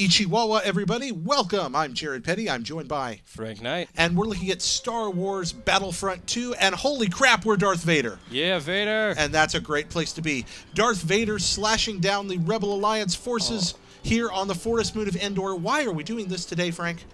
Ichiwawa, everybody. Welcome. I'm Jared Petty. I'm joined by Frank Knight. And we're looking at Star Wars Battlefront 2, and holy crap, we're Darth Vader. Yeah, Vader. And that's a great place to be. Darth Vader slashing down the Rebel Alliance forces here on the forest moon of Endor. Why are we doing this today, Frank?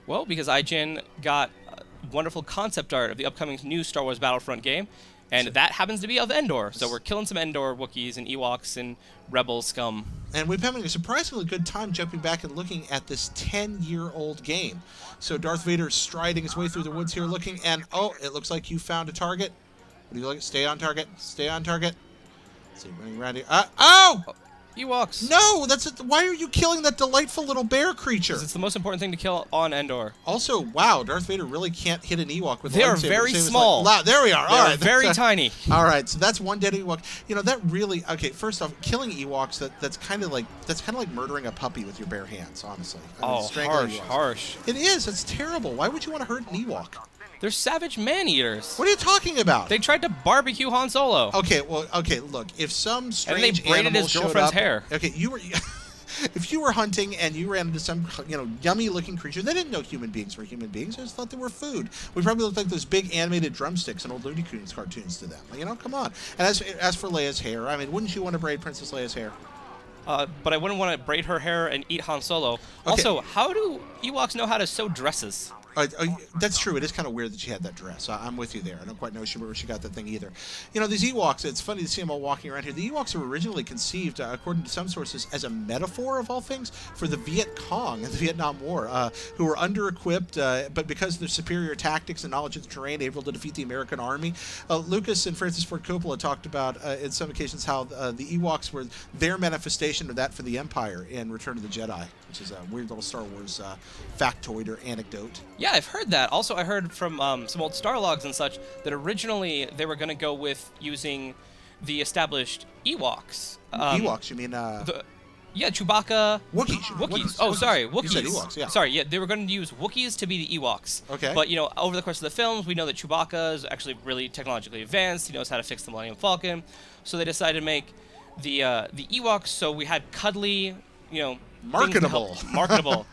Well, because ign got wonderful concept art of the upcoming new Star Wars Battlefront game, and that happens to be of Endor. So we're killing some Endor Wookiees and Ewoks and Rebel scum. And we've been having a surprisingly good time jumping back and looking at this 10-year-old game. So Darth Vader striding his way through the woods here looking, and oh, it looks like you found a target. What do you look at? Stay on target. Stay on target. Let's see, running around here. Oh! Ewoks. No, why are you killing that delightful little bear creature? Because it's the most important thing to kill on Endor. Also, wow, Darth Vader really can't hit an Ewok with a lightsaber. They are very small. Like, there we are. All right, very tiny. All right, so that's one dead Ewok. You know, that really First off, killing Ewoks that's kind of like murdering a puppy with your bare hands. Honestly. Harsh. It is. It's terrible. Why would you want to hurt an Ewok? They're savage man-eaters. What are you talking about? They tried to barbecue Han Solo. Okay, well, look, if some strange and they braided his girlfriend's hair. Okay, if you were hunting and you ran into some, yummy-looking creature, they didn't know human beings were human beings. They just thought they were food. We probably looked like those big animated drumsticks in old Looney Tunes cartoons to them. Come on. And as for Leia's hair, I mean, wouldn't you want to braid Princess Leia's hair? But I wouldn't want to braid her hair and eat Han Solo. Okay. Also, how do Ewoks know how to sew dresses? That's true. It is kind of weird that she had that dress. I'm with you there. I don't quite know where she got that thing either. These Ewoks, it's funny to see them all walking around here. The Ewoks were originally conceived, according to some sources, as a metaphor, of all things, for the Viet Cong in the Vietnam War, who were under-equipped, but because of their superior tactics and knowledge of the terrain, able to defeat the American army. Lucas and Francis Ford Coppola talked about, in some occasions, how the Ewoks were their manifestation of that for the Empire in Return of the Jedi, which is a weird little Star Wars factoid or anecdote. Yeah, I've heard that. Also, I heard from some old Star logs and such that originally they were going to go with using the established Ewoks. Ewoks, you mean? Yeah, Chewbacca. Wookiees. Oh, sorry, Wookiees. You said Ewoks, yeah. Sorry, yeah, they were going to use Wookiees to be the Ewoks. Okay. But, over the course of the films, we know that Chewbacca is actually really technologically advanced. He knows how to fix the Millennium Falcon. So they decided to make the Ewoks so we had cuddly, marketable.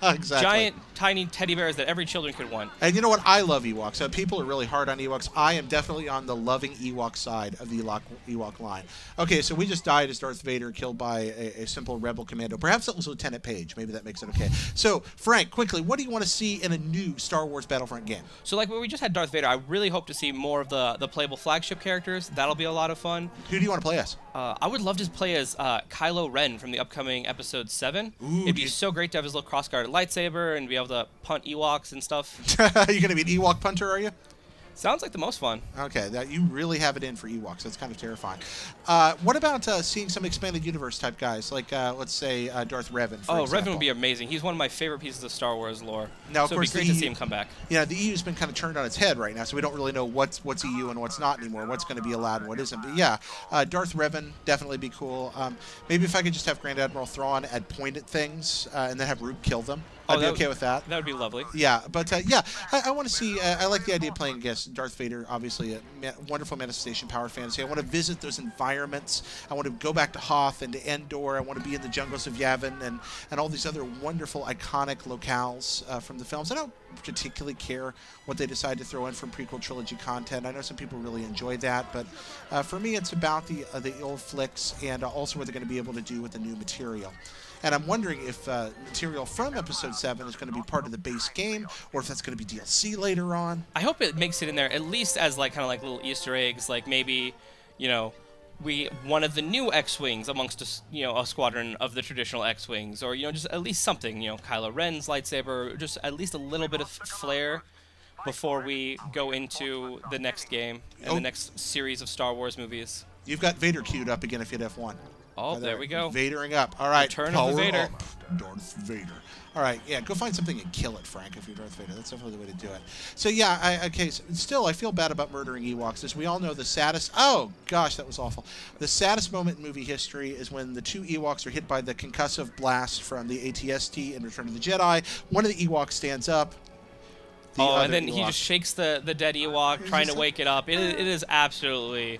Exactly. Giant, tiny teddy bears that every children could want. And you know what? I love Ewoks. People are really hard on Ewoks. I am definitely on the loving Ewok side of the Ewok line. Okay, so we just died as Darth Vader, killed by a simple rebel commando. Perhaps that was Lieutenant Page. Maybe that makes it okay. So, Frank, quickly, what do you want to see in a new Star Wars Battlefront game? So, like when we just had Darth Vader, I really hope to see more of the playable flagship characters. That'll be a lot of fun. Who do you want to play as? I would love to play as Kylo Ren from the upcoming Episode 7. Ooh, it'd be so great to have his little cross-guarded lightsaber and be able to punt Ewoks and stuff. Are you going to be an Ewok punter, are you? Sounds like the most fun. Okay, you really have it in for Ewoks. That's kind of terrifying. What about seeing some expanded universe type guys, like let's say Darth Revan? For example. Revan would be amazing. He's one of my favorite pieces of Star Wars lore. Now, of course, it'd be great to see him come back. Yeah, the EU's been kind of turned on its head right now, so we don't really know what's EU and what's not anymore, what's going to be allowed and what isn't. But yeah, Darth Revan definitely be cool. Maybe if I could just have Grand Admiral Thrawn point at things and then have Rube kill them. I'd be okay with that. That would be lovely. Yeah, but yeah, I want to see. I like the idea of playing against Darth Vader. Obviously, a wonderful manifestation power fantasy. I want to visit those environments. I want to go back to Hoth and to Endor. I want to be in the jungles of Yavin and all these other wonderful, iconic locales from the films. I don't particularly care what they decide to throw in from prequel trilogy content. I know some people really enjoy that, but for me, it's about the old flicks and also what they're going to be able to do with the new material. And I'm wondering if material from Episode 7 is going to be part of the base game, or if that's going to be DLC later on. I hope it makes it in there, at least as kind of little Easter eggs, like maybe, one of the new X-Wings amongst a squadron of the traditional X-Wings, or, just at least something, Kylo Ren's lightsaber, just at least a little bit of flair before we go into the next game and the next series of Star Wars movies. You've got Vader queued up again if you hit F1. Oh, there we go. Vadering up. All right. Return of the Vader. Darth Vader. All right. Yeah, go find something and kill it, Frank, if you're Darth Vader. That's definitely the way to do it. So, yeah, still, I feel bad about murdering Ewoks. As we all know, the saddest... Oh, gosh, that was awful. The saddest moment in movie history is when the two Ewoks are hit by the concussive blast from the AT-ST in Return of the Jedi. One of the Ewoks stands up. And then he just shakes the dead Ewok, trying to wake it up. It is absolutely